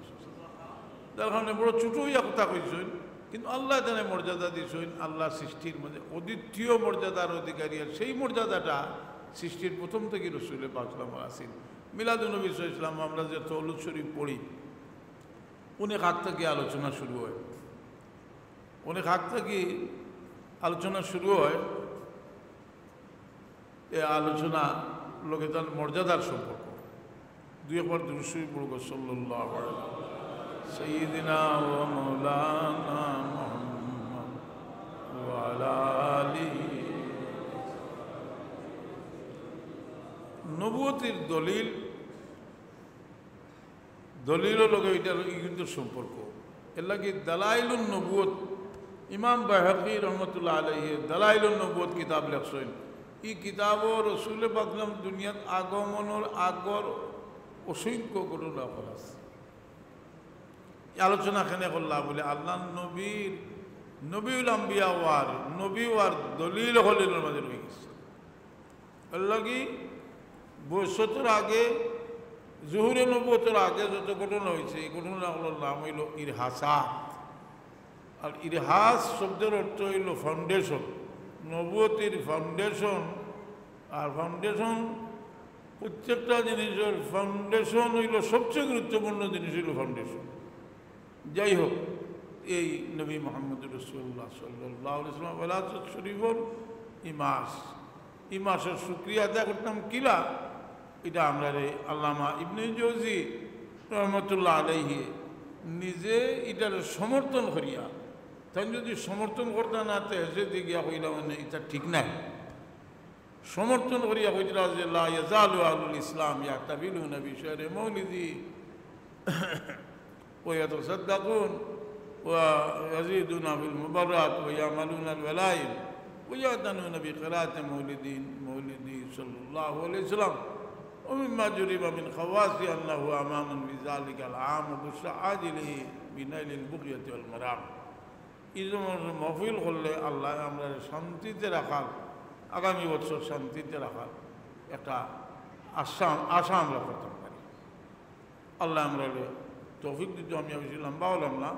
যার কারণে বড় ছোট হইয়া কথা কইছেন কিন্তু আল্লাহ জানে মর্যাদা দিয়েছেন আল্লাহ সৃষ্টির মধ্যে অদ্বিতীয় মর্যাদার অধিকারী আর সেই মর্যাদাটা সৃষ্টির প্রথম থেকে রসুলের পাকলাম আসেন মিলাদুন্নবী ইসলাম আমরা যে তৌলুদ শরীফ পড়ি অনেক আগ থেকে আলোচনা শুরু হয় অনেক আগ থেকে আলোচনা শুরু হয় এ আলোচনা লোকে তার মর্যাদার সম্পর্ক দুই একবার দুরূদ শরীফ পড়ব সাল্লাল্লাহু আলাইহি সাইয়্যিদিনা ওয়া মাওলানা মুহাম্মদ ওয়া আলা আলিহি নবুয়তের দলিল লোকে এটার কিন্তু সম্পর্ক এর লাগে দালাইলুন নবুয়ত ইমাম বাইহাকি রহমতুল্লাহ আলাইহি দালাইলুন নবুয়ত কিতাব লেখছেন এই কিতাবও রসুল পাকলাম দুনিয়াত আগমনের আগর অসংখ্য ঘটনা আছে আলোচনা এখানে করলাম বলে আল্লাহ নবীউল আম্বিয়া ওয়ার নবী ওয়ার দলিল হলিলের মাঝে রয়ে গেছে এর লাগে 72 আগে জুহুরে নবুয়তের আগে যত ঘটনা হয়েছে এই ঘটনাগুলোর নাম হইল ইরহাসাত আর ইরহাস শব্দের অর্থ হইল ফাউন্ডেশন নবুয়তের ফাউন্ডেশন আর ফাউন্ডেশন প্রত্যেকটা জিনিসের ফাউন্ডেশন হইল সবচেয়ে গুরুত্বপূর্ণ জিনিস হইল ফাউন্ডেশন যাই হোক এই নবী মোহাম্মদ রাসূলুল্লাহ সাল্লাল্লাহু আলাইহি ওয়াসাল্লাম ওয়ালাদত শরীফর এই মাসের শুকরিয়া আদায় করতাম কিলা এটা আমরা রে আল্লামা ইবনে জৌজি রহমতুল্লাহ আলাইহি নিজে এটার সমর্থন করিয়া তাই যদি সমর্থন করতে না তো হেসে দিয়ে গিয়া হইলা মানে এটা ঠিক নাই সমর্থন করিয়া হইলা যে লা ইয়াজালু আহলুল ইসলাম ইয়াতাবিলুনা বিশারে মৌলিদি ওয়া ইয়াতাসাদ্দাকুন ويزيدون في المبرات ويعملون الولائم ويعتنون بقراءة مولدي صلى الله عليه وسلم ومما جرب من خواص أنه أمام في ذلك العام وبشرى عاجله بنيل البغية والمرام إذا محفل করলে আল্লাহ আমরা শান্তিতে রাখার আগামী বছর শান্তিতে রাখার একটা আশা আমরা করতে পারি। আল্লাহ আমরা তৌফিক দিতে। আমি বেশি লম্বা হলাম না।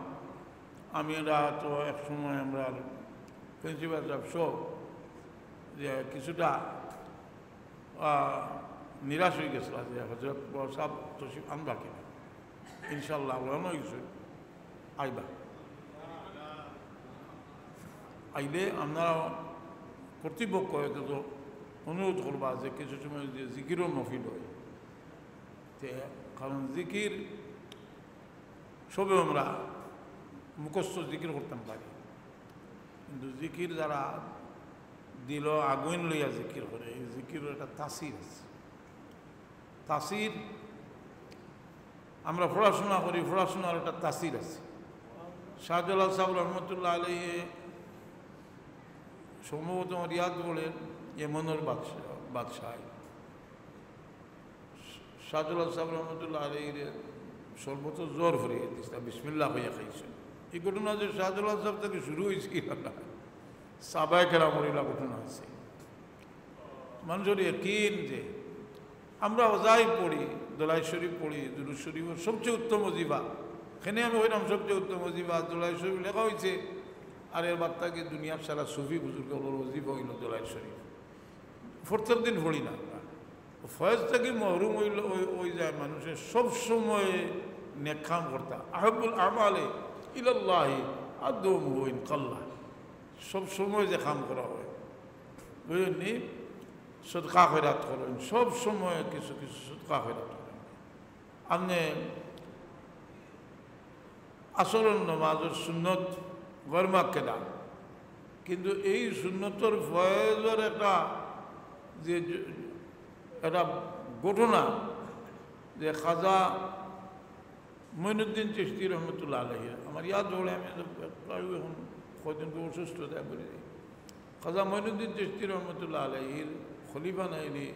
আমি এরা তো এক সময় আমরা প্রিন্সিপাল সাহেব সব যে কিছুটা নিরাশ হয়ে গেছিলাম যে হজরত সাহেব তসিফ আনবা কিনা। ইনশাল্লাহ আল্লাহ কিছু আইবা আইলে আমরা কর্তৃপক্ষ তো অনুরোধ করবা যে কিছু সময় যে জিকিরও মফিল হয় কারণ জিকির সবে আমরা মুখস্থ জিকির করতাম পারি কিন্তু জিকির যারা দিল আগুন লইয়া জিকির করে এই জিকিরের একটা তাসির আছে। তাসির আমরা পড়াশোনা করি, পড়াশোনার একটা তাসির আছে। শাহজালাল সাহেব রহমতুল্লাহ আলাইহি সম্ভবত রিয়াদ বলেন এমনের বাদশাহ শাহজালাল সাহেব রহমতুল্লাহ আলাইহির সর্বত জ্বর ভরিয়ে দিয়েছিলাম, বিসমিল্লাহ হইয়া খাইছেন। এই ঘটনা যে শাহজালাল সাহেব থেকে শুরু হয়েছে কি সাহাবায়ে কেরামের ঘটনা আছে। মানুষের ইয়াকিন যে আমরা যাই পড়ি, দোলাই শরীফ পড়ি, দুরূদ শরীফের সবচেয়ে উত্তম ওজিফা, এখানে আমি হইলাম সবচেয়ে উত্তম ওজিফা দোলাই শরীফ লেখা হয়েছে। আর এর বার্তাকে দুনিয়ার সারা সুফি বুজুর্গ ওজিফা হইল দোলাই শরীফ। প্রত্যেক দিন পড়ি না আমরা। ফয়েজ থেকে মহরুম হইল ওই যায় মানুষের সবসময় নেকাম করতা আহবুল আমালে ইলাল্লাহি আদম হইন কাল্লা, সবসময় যে কাম করা হয় বুঝলেননি। সদকা খয়রাত করেন, সব সময় কিছু কিছু সদকা খয়রাত করেন। আপনি আসরের নামাজের সুন্নত গরমাকে দান, কিন্তু এই সুন্নতর ফয়েজের একটা যে একটা ঘটনা যে খাজা মঈনুদ্দিন চিশতি রহমতুল্লাহ আলাইহি আমার ইয়াদ জোড়ে আমি এখন কয়দিন অসুস্থ তাই বলে দিই। খাজা মঈনুদ্দিন চিশতি রহমতুল্লাহ আলাইহির খলিফা নাইলি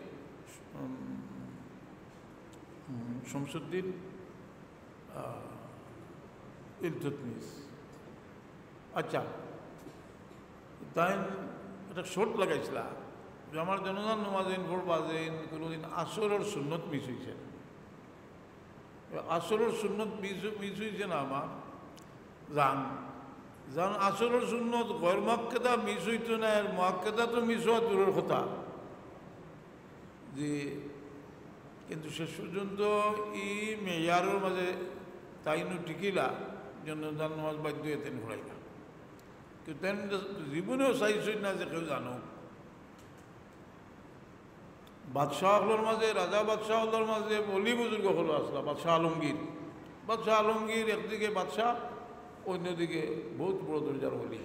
শামসুদ্দিন ইলতুতমিশ। আচ্ছা তাই একটা শর্ট লাগাইছিল যে আমার জনগণ নমাজেন পড়বা যে কোনোদিন আসরের সুন্নত মিস হয়েছে। আসরের সুন্নত মিস হয়েছে না আমার জান আসরের সুন্নত গৈর মুআক্কাদা মিস হইতো না, আর মুআক্কাদা তো মিস হওয়া দূরের কথা যে, কিন্তু শেষ পর্যন্ত এই মেয়ারের মাঝে তাইনু টিকিলা জন্য জান নামাজ বাধ্য হয়ে তেন ঘুরাইলা। কিন্তু তেন জীবনেও চাইছই না যে কেউ জানো। বাদশাহ হলোর মাঝে রাজা বাদশাহ হলোর মাঝে বলি বুজুর্গ হলো আসলা বাদশাহ আলমগীর। বাদশাহ আলমগীর একদিকে বাদশাহ, অন্যদিকে বহুত বড় দরজার বলি।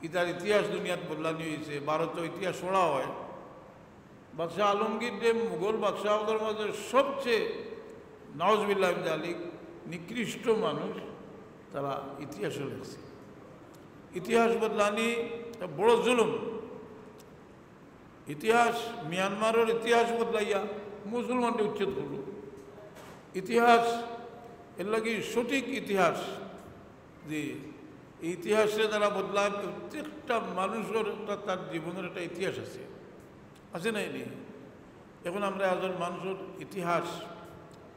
ইতার ইতিহাস দুনিয়াত বদলানি হয়েছে, ভারতের ইতিহাস পড়া হয়। বাদশাহ আলমগীর যে মুঘল বাদশাহ হলোর মাঝে সবচেয়ে নাউজুবিল্লাহ মিন যালিক নিকৃষ্ট মানুষ, তারা ইতিহাসও লিখছে। ইতিহাস বদলানি বড় জুলুম। ইতিহাস মিয়ানমারের ইতিহাস বদলাইয়া মুসলমানকে উচ্ছেদ করল। ইতিহাস এর লাগে সঠিক ইতিহাস যে ইতিহাসে তারা বদলায়। প্রত্যেকটা মানুষের তার জীবনের একটা ইতিহাস আছে না এনে। এখন আমরা একজন মানুষের ইতিহাস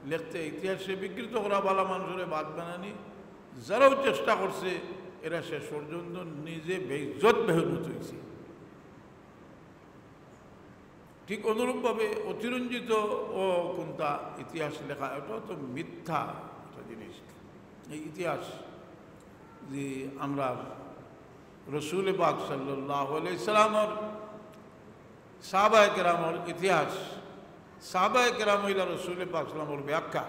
লিখতে, ইতিহাসে বিকৃত করা বালা মানুষের বাদ বানানি যারাও চেষ্টা করছে, এরা শেষ পর্যন্ত নিজে বেইজ্জত বেহুনত হয়েছে। ঠিক অনুরূপভাবে অতিরঞ্জিত ও কোনটা ইতিহাস লেখা, এটা তো মিথ্যা একটা জিনিস। এই ইতিহাস যে আমরা রসুল পাক সাল্লাল্লাহু আলাইহি সাল্লামের সাহাবায়ে কেরামের ইতিহাস, সাহাবায়ে কেরাম হইলা রসুল পাক সাল্লামের ব্যাখ্যা।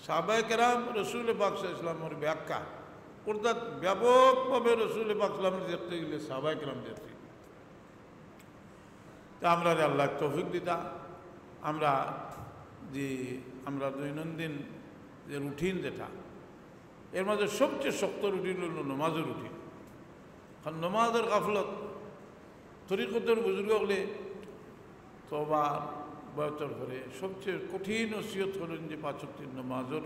সাহাবায়ে কেরাম রসুল পাক সাল্লামের ব্যাখ্যা অর্থাৎ ব্যাপকভাবে রসুল পাক সাল্লামের দেখতে গেলে সাহাবায়ে কেরাম দেখতে। তা আমরা আল্লাহ তৌফিক দিতা, আমরা যে আমরা দৈনন্দিন যে রুটিন যেটা এর মাঝে সবচেয়ে শক্ত রুটিন হল নমাজের রুটিন। কারণ নমাজের গাফলত তরিকতের বুজুর্গ হলে তবার বয়তর করে সবচেয়ে কঠিন নসিহত করেন যে 5 ওয়াক্তের নমাজের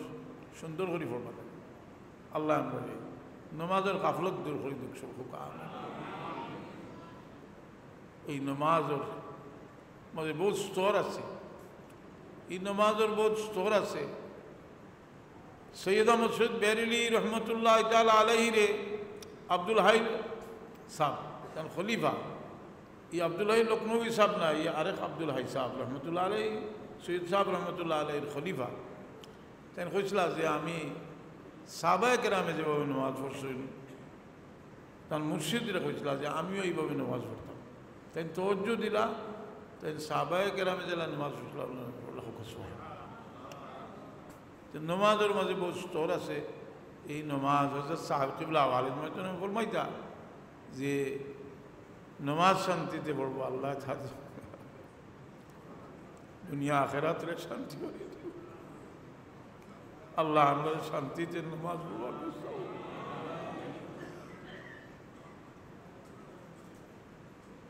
সুন্দর করে পড়বা লাগে। আল্লাহ বলে নমাজের গাফলত দূর করে দুঃখ সুখ। এই নমাজের মাঝে বহুত স্তর আছে, এই নমাজের বহুত স্তর আছে। সৈয়দা মসজিদ বেরেলি রহমতুল্লাহ তাআলা আলাইহি রে আব্দুল হাই সাহেব তার খলিফা, এই আব্দুল হাই লখনৌই সাহেব না, এই আরেক আব্দুল হাই সাহেব রহমতুল্লাহ আলাইহি, সৈয়দ সাহেব রহমতুল্লাহ আলাইহির খলিফা। তাই কইছিল যে আমি সাহাবায়ে কেরামে যেভাবে নামাজ পড়ছেন তার মুর্শিদরা কইছিল যে আমিও এইভাবে নামাজ পড়তাম। তাই তওজ্জু দিলা, তাই সাহাবায়ে কেরামে যেলা নামাজ পড়ছিলাম নমাজের মাঝে বহু স্তর আছে। এই নমাজ হজরত সাহেব কিবলা ওয়ালিদ মাইতনে ফরমাইতা যে নমাজ শান্তিতে পড়বো, আল্লাহ তাআলা দুনিয়া আখিরাতের শান্তি করে দিও। আল্লাহ আমাদের শান্তিতে নমাজ পড়বো।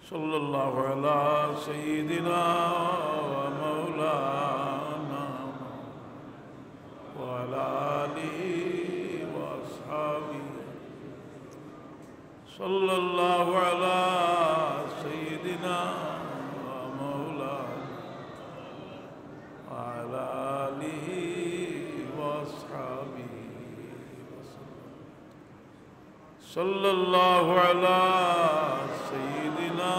সাল্লাল্লাহু আলা সাইয়্যিদিনা ওয়া মাওলানা وعلى آله وأصحابه صلى الله على سيدنا ومولانا وعلى آله وأصحابه صلى الله على سيدنا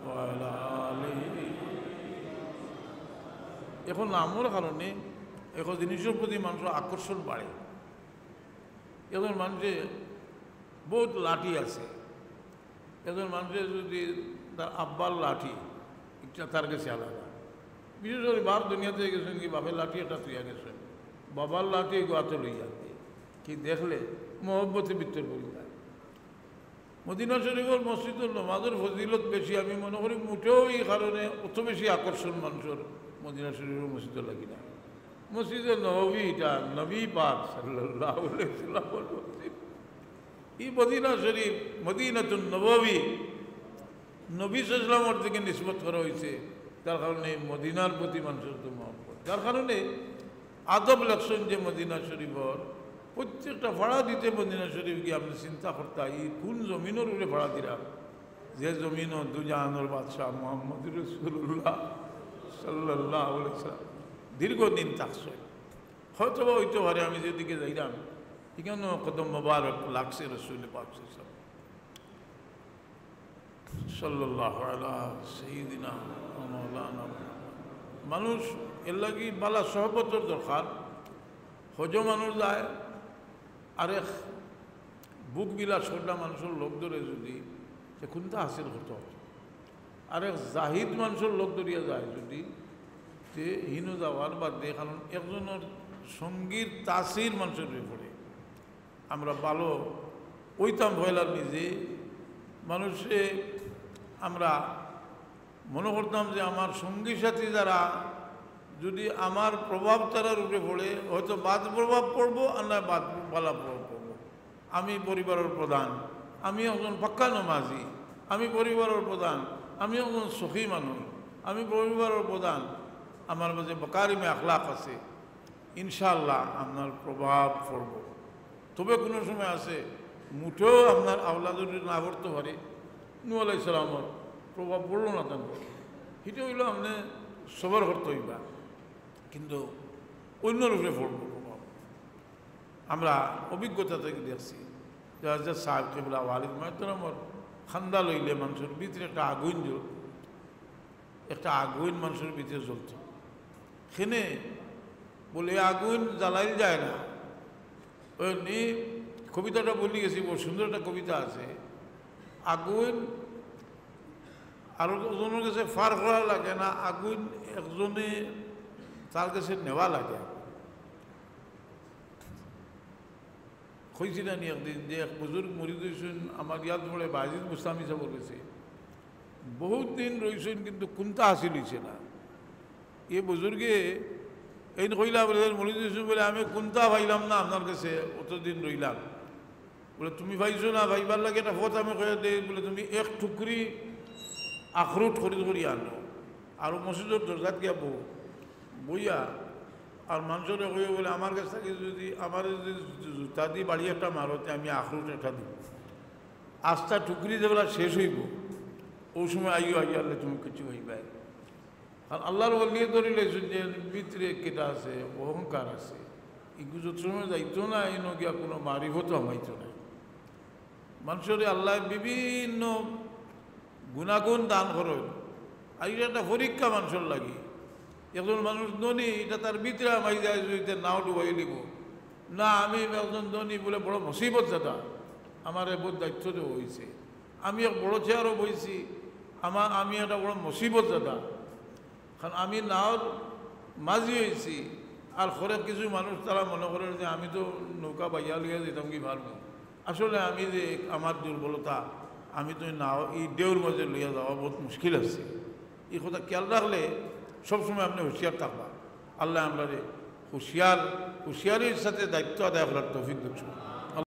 وعلى এখন নামের কারণে এখন জিনিসের প্রতি মানুষের আকর্ষণ বাড়ে। এখন মানুষের বহুত লাঠি আছে, এখন মানুষের যদি তার আব্বার লাঠি এটা তার কাছে আলাদা। বিশেষ করে বাপ দুনিয়াতে গেছেন কি বাপের লাঠি একটা তুইয়া গেছেন, বাবার লাঠি গোয়াতে লইয়া দিয়ে কি দেখলে মহব্বতে বিত্তর করি যায়। মদিনা শরীফের মসজিদুল নমাজের ফজিলত বেশি, আমি মনে করি মুঠেও এই কারণে অত বেশি আকর্ষণ মানুষের মদিনা শরীফের মসজিদে লাগি না। মসজিদে নববী এটা নবী পাক সাল্লাল্লাহু আলাইহি ওয়াসাল্লামের মসজিদ। এই মদিনা শরীফ মদিনাতুন নববী নবী সাল্লাল্লাহু আলাইহি ওয়াসাল্লামের দিকে নিসবত করা হয়েছে, তার কারণে মদিনার প্রতি মানুষের তো মহব্বত। যার কারণে আদব লাগছেন যে মদিনা শরীফর প্রত্যেকটা ভাড়া দিতে মদিনা শরীফ গিয়ে আপনি চিন্তা করতে এই কোন জমিনের উপরে ভাড়া দিলাম, যে জমিন দুজাহানের বাদশাহ মুহাম্মদ রাসূলুল্লাহ সাল্লাল্লাহু আলাইহি ওয়াসাল্লাম দীর্ঘদিন থাকছে। হয়তো বা হইতে পারে আমি যেদিকে যাইলাম এখানে কত মোবারক লাগছে রাসূল পাক সাল্লাল্লাহু আলা সাইয়্যিদিনা ওয়া মাওলানা। মানুষ এর লাগি বালা সহবতের দরকার। হজ মানুষ যায় আরেক বুক বিলাস করলা মানুষের লোক ধরে যদি সে কোনটা হাসিল করতে হবে, আরেক জাহিদ মানুষের লোক ধরিয়া যায় যদি সে হিনু যাওয়ার বাদ দিয়ে, কারণ একজনের সঙ্গীর তাসির মানুষের পড়ে। আমরা ভালো ওইতাম ভয়লার নিজে মানুষে আমরা মনে করতাম যে আমার সঙ্গী সাথী যারা যদি আমার প্রভাব তারার উপরে পড়ে হয়তো বাদ প্রভাব পড়বো আর না বাদ বালা প্রভাব পড়বো। আমি পরিবারের প্রধান, আমি একজন পাক্কা নমাজি, আমি পরিবারের প্রধান, আমি একজন সখী মানুষ, আমি পরিবারের প্রধান, আমার মাঝে বকারিমে আখলাক আছে, ইনশাআল্লাহ আপনার প্রভাব পড়ব। তবে কোনো সময় আছে মুঠেও আপনার আওলা যদি না করতে পারে, নূহ আলাইহিস সালামের প্রভাব পড়লো না তার, সেটা হইল আপনি সবর করতে হইবা, কিন্তু অন্য রূপে পড়ব প্রভাব। আমরা অভিজ্ঞতা থেকে দেখছি যে হযরত সাহেব কিবলা ওয়ালিদ মাহতারামের খান্দা লইলে মানুষের ভিতরে একটা আগুন মানুষের ভিতরে জ্বলত। সেনে বলে আগুন জ্বালাই যায় না। ওই কবিতাটা বলি গেছি, বড় সুন্দর একটা কবিতা আছে। আগুন আরো একজনের কাছে ফার করা লাগে না, আগুন একজনে তার কাছে নেওয়া লাগে। হয়েছি না নি একদিন যে এক বুজুর্গ মুরিদ হয়েছেন, আমার ইয়াদ পড়ে বাজিদ মুস্তামি সাহেব গেছে, বহুত দিন রয়েছেন কিন্তু কোনটা হাসিল হয়েছে না। এ বুজুর্গে এই কইলা বলে মরিদ হোসেন বলে আমি কোনটা ভাইলাম না আপনার কাছে অতদিন রইলাম বলে তুমি ভাইছো না ভাইবার লাগে একটা ফত আমি কয়ে দেই বলে তুমি এক টুকরি আখরুট খরিদ করি আনো আর মসজিদের দরজাত গিয়া বইয়া আর মানুষের কয়ে বলে আমার কাছ থেকে যদি আমার যদি জুতা দিয়ে বাড়ি একটা মারতে আমি আখরুট একটা দিব আস্তা টুকরি যেগুলা শেষ হইব ওই সময় আইয়ালে তুমি কিছু হইবাই আর আল্লাহর বলিয়ে ধরে লেছেন যে ভিতরে কেটা আছে অহংকার আছে এগুলো যত সময় যাইতো না এই নগিয়া কোনো মারিফতও আমাইতো না মানুষের আল্লাহ বিভিন্ন গুণাগুণ দান করেন আর এটা একটা পরীক্ষা মানুষের লাগি একজন মানুষ ধনী এটা তার ভিতরে আমাই যায় যদি নাও ডুবাই লিব না আমি একজন ধনী বলে বড় মুসিবত দাদা আমার বহুত দায়িত্ব দেওয়া হয়েছে আমি এক বড় চেয়ারও বইছি আমি একটা বড় মুসিবত দাদা কারণ আমি নাওর মাঝি হয়েছি আর ঘরে কিছু মানুষ তারা মনে করেন যে আমি তো নৌকা বাইয়া লিয়ে যেতাম কি পারবো আসলে আমি যে আমার দুর্বলতা আমি তো নাও এই দেউর মাঝে লইয়া যাওয়া বহুত মুশকিল আছে এই কথা খেয়াল রাখলে সবসময় আপনি হুঁশিয়ার থাকবা আল্লাহ আমরা হুঁশিয়ারির সাথে দায়িত্ব আদায় করার তৌফিক দিচ্ছ